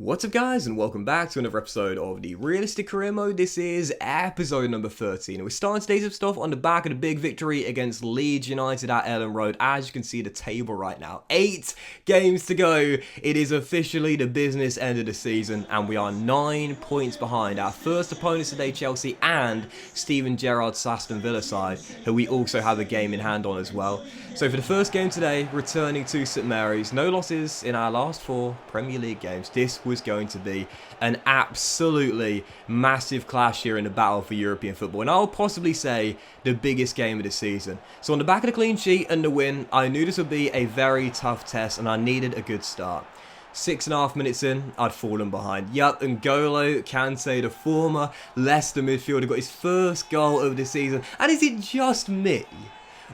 What's up guys, and welcome back to another episode of the Realistic Career Mode. This is episode number 13 and we're starting today's stuff on the back of the big victory against Leeds United at Ellen Road. As you can see the table right now, 8 games to go. It is officially the business end of the season and we are 9 points behind our first opponents today, Chelsea, and Steven Gerrard's Aston Villa side, who we also have a game in hand on as well. So for the first game today, returning to St Mary's, no losses in our last 4 Premier League games. This was going to be an absolutely massive clash here in the battle for European football, and I'll possibly say the biggest game of the season. So on the back of the clean sheet and the win, I knew this would be a very tough test and I needed a good start. 6.5 minutes in, I'd fallen behind. Yup, and N'Golo Kante, the former Leicester midfielder, got his first goal of the season. And is it just me?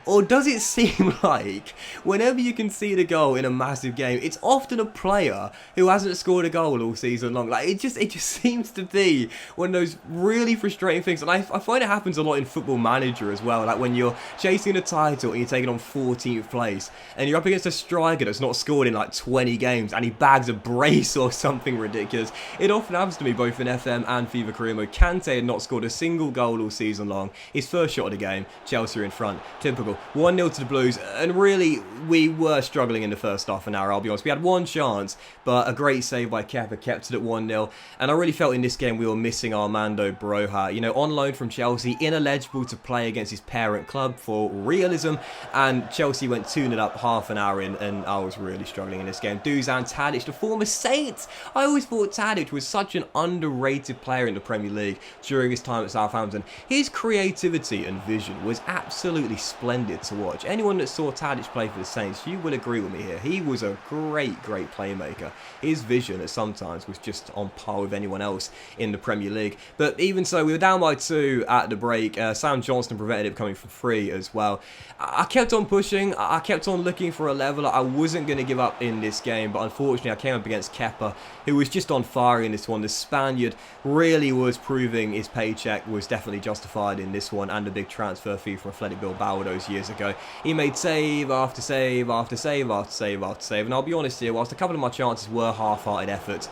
Or does it seem like whenever you can see the goal in a massive game, it's often a player who hasn't scored a goal all season long? Like it just seems to be one of those really frustrating things. And I find it happens a lot in Football Manager as well. Like when you're chasing a title and you're taking on 14th place and you're up against a striker that's not scored in like 20 games and he bags a brace or something ridiculous. It often happens to me both in FM and FIFA Career Mode. Kante had not scored a single goal all season long. His first shot of the game, Chelsea are in front. Typical. 1-0 to the Blues, and really we were struggling in the first half an hour, I'll be honest. We had one chance, but a great save by Kepa kept it at 1-0, and I really felt in this game we were missing Armando Broja, you know, on loan from Chelsea, ineligible to play against his parent club for realism, and Chelsea went 2-0 up half an hour in, and I was really struggling in this game. Dusan Tadic, the former Saint. I always thought Tadic was such an underrated player in the Premier League during his time at Southampton. His creativity and vision was absolutely splendid to watch. Anyone that saw Tadic play for the Saints, you will agree with me here. He was a great playmaker. His vision at sometimes was just on par with anyone else in the Premier League. But even so, we were down by 2 at the break. Sam Johnston prevented it coming from free as well. I kept on pushing. I kept on looking for a level. I wasn't going to give up in this game, but unfortunately I came up against Kepa, who was just on fire in this one. The Spaniard really was proving his paycheck was definitely justified in this one, and the big transfer fee from Athletic Bilbao those years ago. He made save after save after save after save after save, and I'll be honest here, whilst a couple of my chances were half-hearted efforts,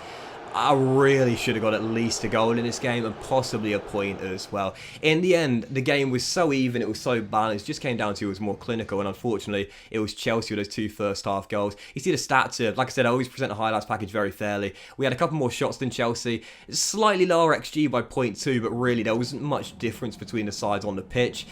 I really should have got at least a goal in this game and possibly a point as well. In the end, the game was so even, it was so balanced, it just came down to it was more clinical, and unfortunately it was Chelsea with those 2 first half goals. You see the stats here, like I said, I always present the highlights package very fairly. We had a couple more shots than Chelsea, slightly lower XG by 0.2, but really there wasn't much difference between the sides on the pitch.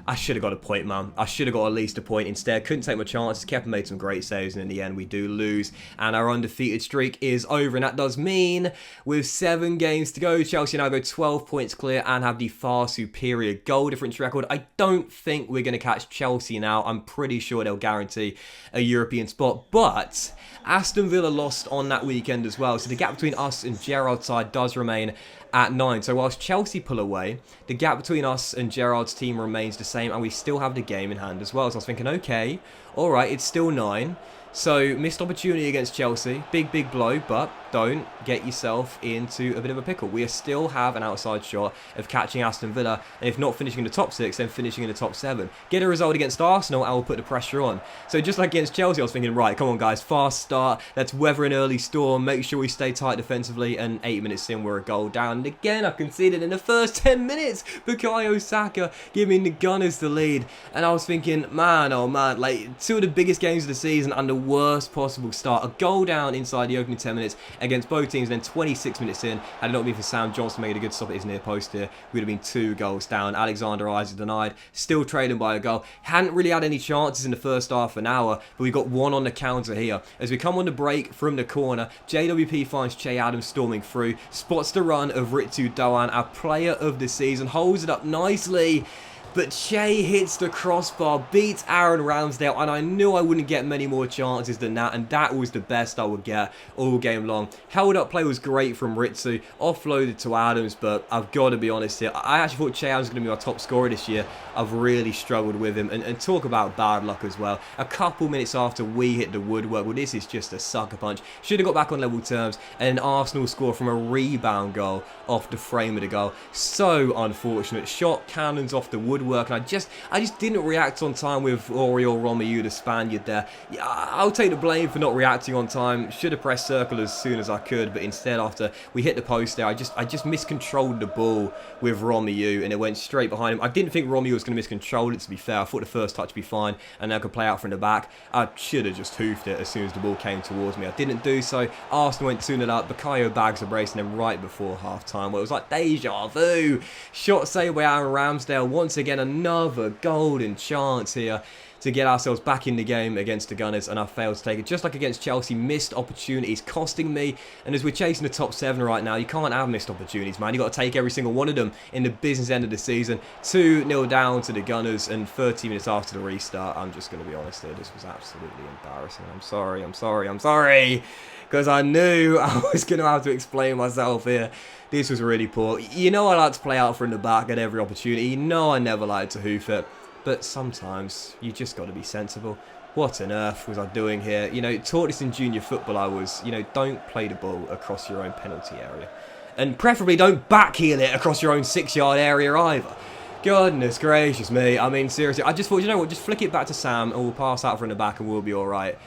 I should have got a point, man. I should have got at least a point instead. Couldn't take my chances. Kepa made some great saves, and in the end, we do lose. And our undefeated streak is over. And that does mean, with 7 games to go, Chelsea now go 12 points clear and have the far superior goal difference record. I don't think we're going to catch Chelsea now. I'm pretty sure they'll guarantee a European spot. But Aston Villa lost on that weekend as well. So the gap between us and Gerrard's side does remain at 9. So whilst Chelsea pull away, the gap between us and Gerrard's team remains the same, and we still have the game in hand as well. So I was thinking, okay, alright, it's still 9. So missed opportunity against Chelsea, big blow, but don't get yourself into a bit of a pickle. We still have an outside shot of catching Aston Villa, and if not finishing in the top 6, then finishing in the top 7. Get a result against Arsenal and we'll put the pressure on. So just like against Chelsea, I was thinking, right, come on guys, fast start, let's weather an early storm, make sure we stay tight defensively, and 8 minutes in we're a goal down. And again, I conceded in the first 10 minutes, Bukayo Saka giving the Gunners the lead, and I was thinking, man, oh man, like 2 of the biggest games of the season and the worst possible start. A goal down inside the opening 10 minutes against both teams, and then 26 minutes in, had it not been for Sam Johnston making a good stop at his near post here, we would have been 2 goals down. Alexander Isaac denied, still trailing by a goal. Hadn't really had any chances in the first half an hour, but we got 1 on the counter here. As we come on the break from the corner, JWP finds Che Adams storming through, spots the run of Ritsu Doan, our player of the season, holds it up nicely. But Che hits the crossbar, beats Aaron Ramsdale, and I knew I wouldn't get many more chances than that, and that was the best I would get all game long. Held up play was great from Ritsu, offloaded to Adams, but I've got to be honest here, I actually thought Che Adams was going to be our top scorer this year. I've really struggled with him, and talk about bad luck as well. A couple minutes after we hit the woodwork, well, this is just a sucker punch. Should have got back on level terms, and Arsenal score from a rebound goal off the frame of the goal. So unfortunate. Shot cannons off the wood woodwork, and I just didn't react on time with Oriol Romeu, the Spaniard there. Yeah, I'll take the blame for not reacting on time. Should have pressed circle as soon as I could, but instead after we hit the post there, I just miscontrolled the ball with Romeu, and it went straight behind him. I didn't think Romeu was going to miscontrol it, to be fair. I thought the first touch would be fine, and then I could play out from the back. I should have just hoofed it as soon as the ball came towards me. I didn't do so. Arsenal went 2-0 up. Bukayo bags a brace, and then right before half-time, where it was like deja vu. Shot saved by Aaron Ramsdale. Once again, another golden chance here to get ourselves back in the game against the Gunners, and I failed to take it. Just like against Chelsea, missed opportunities costing me, and as we're chasing the top 7 right now, you can't have missed opportunities, man. You've got to take every single one of them in the business end of the season. 2-0 down to the Gunners, and 30 minutes after the restart, I'm just going to be honest here, this was absolutely embarrassing. I'm sorry, because I knew I was going to have to explain myself here. This was really poor. You know I like to play out from the back at every opportunity. You know I never like to hoof it. But sometimes you just got to be sensible. What on earth was I doing here? You know, taught this in junior football. I was, you know, don't play the ball across your own penalty area. And preferably don't backheel it across your own 6-yard area either. Goodness gracious me. I mean, seriously, I just thought, you know what, just flick it back to Sam and we'll pass out from the back and we'll be alright.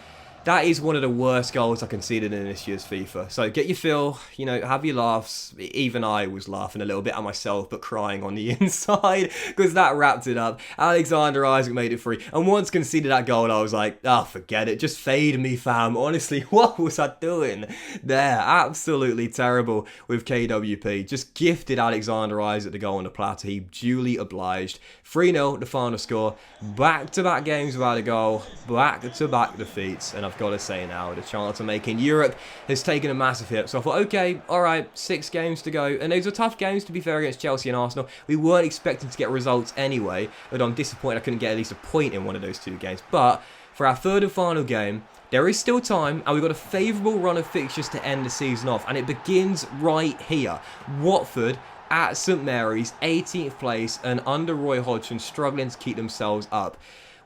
That is one of the worst goals I conceded in this year's FIFA. So get your fill, you know, have your laughs. Even I was laughing a little bit at myself, but crying on the inside because that wrapped it up. Alexander Isak made it free. And once conceded that goal, I was like, oh, forget it. Just fade me, fam. Honestly, what was I doing there? Absolutely terrible with KWP. Just gifted Alexander Isak the goal on the platter. He duly obliged. 3-0, the final score. Back-to-back games without a goal. Back-to-back defeats. And I've got to say now, the chance of making Europe has taken a massive hit. So I thought, okay, alright, 6 games to go. And those were tough games, to be fair, against Chelsea and Arsenal. We weren't expecting to get results anyway, but I'm disappointed I couldn't get at least a point in one of those 2 games. But for our third and final game, there is still time, and we've got a favourable run of fixtures to end the season off. And it begins right here. Watford at St Mary's, 18th place, and under Roy Hodgson struggling to keep themselves up.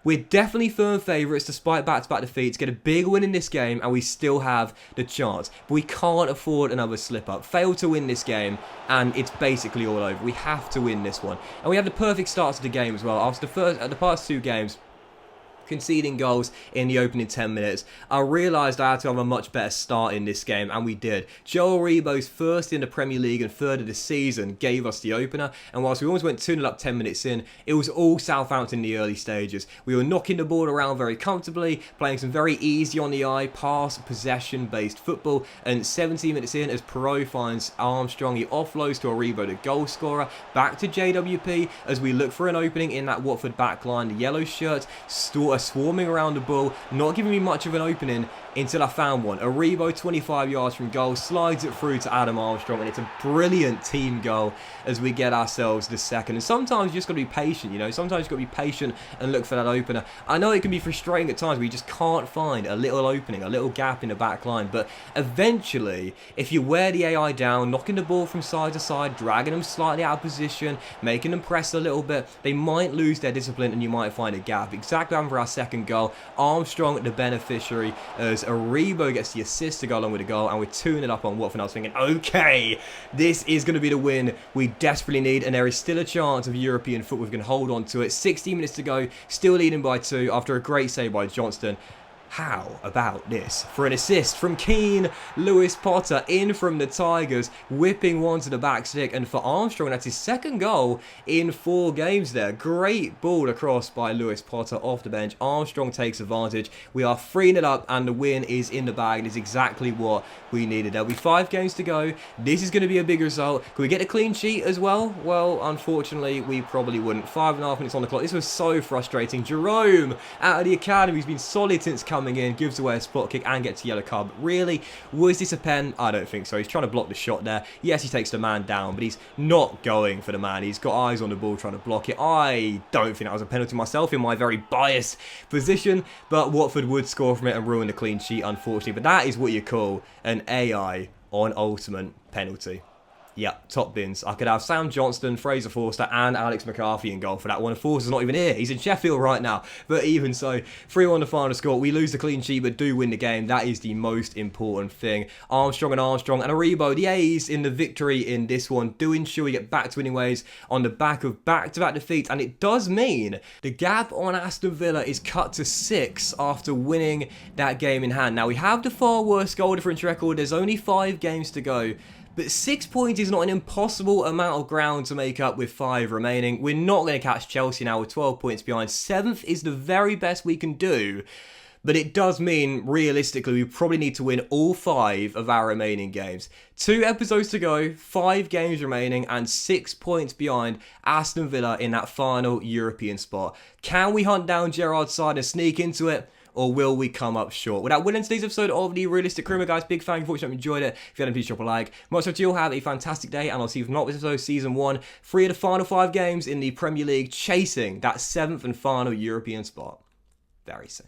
We're definitely firm favourites despite back-to-back defeats. Get a big win in this game and we still have the chance. But we can't afford another slip-up. Fail to win this game and it's basically all over. We have to win this one. And we have the perfect start to the game as well. After the past 2 games, conceding goals in the opening 10 minutes, I realised I had to have a much better start in this game, and we did. Joel Rebo's first in the Premier League and third of the season gave us the opener, and whilst we almost went 2-0 up 10 minutes in, it was all Southampton in the early stages. We were knocking the ball around very comfortably, playing some very easy on the eye, pass, possession-based football, and 17 minutes in, as Perot finds Armstrong, he offloads to Rebo, the goal scorer, back to JWP, as we look for an opening in that Watford backline. The yellow shirt swarming around the ball, not giving me much of an opening until I found one. Rebo, 25 yards from goal, slides it through to Adam Armstrong, and it's a brilliant team goal as we get ourselves the second. And sometimes you just got to be patient, you know. Sometimes you've got to be patient and look for that opener. I know it can be frustrating at times where you just can't find a little opening, a little gap in the back line, but eventually, if you wear the AI down, knocking the ball from side to side, dragging them slightly out of position, making them press a little bit, they might lose their discipline and you might find a gap. Exactly what happened for our second goal. Armstrong, the beneficiary, as Rebo gets the assist to go along with the goal, and we're 2-0 up on Watford. And I was thinking, okay, this is going to be the win we desperately need, and there is still a chance of European football. We can hold on to it. 16 minutes to go, still leading by 2 after a great save by Johnston. How about this? For an assist from Keane, Lewis Potter in from the Tigers, whipping one to the back stick, and for Armstrong, that's his second goal in 4 games there. Great ball across by Lewis Potter off the bench. Armstrong takes advantage. We are 3-0 up and the win is in the bag. It is exactly what we needed. There'll be 5 games to go. This is going to be a big result. Can we get a clean sheet as well? Well, unfortunately, we probably wouldn't. 5.5 minutes on the clock. This was so frustrating. Jerome, out of the academy, he's been solid since coming in, gives away a spot kick and gets a yellow card. But really, was this a pen? I don't think so. He's trying to block the shot there. Yes, he takes the man down, but he's not going for the man. He's got eyes on the ball trying to block it. I don't think that was a penalty myself in my very biased position, but Watford would score from it and ruin the clean sheet, unfortunately. But that is what you call an AI on ultimate penalty. Yeah, top bins. I could have Sam Johnston, Fraser Forster, and Alex McCarthy in goal for that one. And Forster's not even here. He's in Sheffield right now. But even so, 3-1 the final score. We lose the clean sheet, but do win the game. That is the most important thing. Armstrong and Aribo, the A's in the victory in this one, do ensure we get back to winning ways on the back of back-to-back defeats. And it does mean the gap on Aston Villa is cut to 6 after winning that game in hand. Now, we have the far worse goal difference record. There's only 5 games to go. But 6 points is not an impossible amount of ground to make up with 5 remaining. We're not going to catch Chelsea now with 12 points behind. 7th is the very best we can do. But it does mean, realistically, we probably need to win all 5 of our remaining games. 2 episodes to go, 5 games remaining, and 6 points behind Aston Villa in that final European spot. Can we hunt down Gerrard's side and sneak into it? Or will we come up short? Without winning today's episode of the Realistic Crimo, guys, big thank you for watching. I hope you enjoyed it. If you hadn't, please drop a like. Much love to you all. Have a fantastic day, and I'll see you if not with episode season 1. 3 of the final 5 games in the Premier League, chasing that 7th and final European spot very soon.